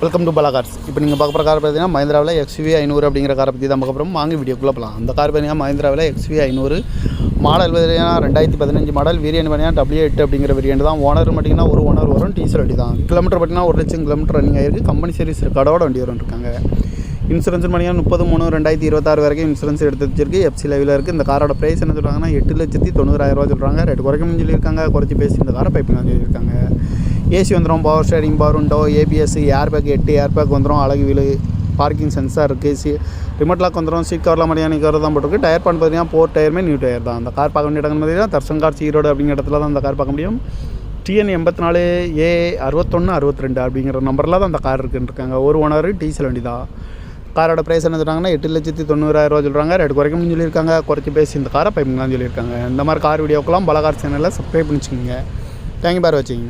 Welcome to பலா cars. இப்போ நீங்கள் பார்க்க போகிற கார் பார்த்தீங்கன்னா மஹிந்திராவில் XUV 500 அப்படிங்கிற காரை பற்றி தான் பார்க்க போகிறோம். வாங்கி வீடியோக்குள்ளே போகலாம். அந்த கார் பார்த்தீங்கன்னா மஹிந்திராவில் XUV 500 மாடல் பார்த்தீங்கன்னா 2015 மாடல். வேரியன்ட் பார்த்தீங்கன்னா W8 அப்படிங்கிற வேரியன்ட் தான். ஓனர் பார்த்தீங்கன்னா ஒரு ஓனர் வரும், டீசல் வண்டி தான். கிலோமீட்டர் பார்த்தீங்கன்னா 1,00,000 கிலோமீட்டர் ரன்னிங் ஆயிருக்கு. கம்பெனி சர்வீஸ் ரெக்கார்டோட வண்டி இருக்காங்க. இன்சூரன்ஸ் பார்த்தீங்கன்னா 30/3/2026 வரைக்கும் இன்சூரன்ஸ் எடுத்து வச்சிருக்கு. FC லெவலில் இருக்குது. இந்த காரோட ப்ரைஸ் என்ன சொல்கிறாங்கன்னா 8,90,000 சொல்கிறாங்க. ரேட்டு குறைக்கணும்னு சொல்லியிருக்காங்க. குறைச்சி பேசி இந்த காரை பைப்பிங் சொல்லியிருக்காங்க. ஏசி வந்துடும், power steering, power window, ABS, airbag 8 airbag வந்துடும், அழகு வீலு, பார்க்கிங் சென்சார் இருக்குது, ரிமோட் லாக் வந்துடும், சீட் கவரில் மரியாதை கவர் தான் போட்டிருக்கு. டயர் பண்ண பார்த்தீங்கன்னா 4 டயருமே நியூ டயர் தான். அந்த கார் பார்க்க வேண்டிய இடங்கள் பார்த்தீங்கன்னா தர்சன் கார்ஸ் ஈரோடு அப்படிங்கிற இடத்துல தான் அந்த கார் பார்க்க முடியும். TN 84A6162 அப்படிங்கிற நம்பரில் தான் அந்த கார் இருக்குன்னு ஒரு ஓனர், டீசல் வண்டி தான். காரோட ப்ரைஸ் என்ன சொல்கிறாங்கன்னா 8,90,000 சொல்கிறாங்க. ரேட்டு குறைக்கணும்னு சொல்லியிருக்காங்க. குறைச்சி பேசி இந்த காரை பைப்பிங்லாம் சொல்லியிருக்காங்க. இந்த மாதிரி கார் வீடியோக்கெல்லாம் பலா கார் சேனலில் சப்ஸ்கிரைப் பண்ணிச்சுக்கோங்க. தேங்க்யூ பார் வாட்சிங்.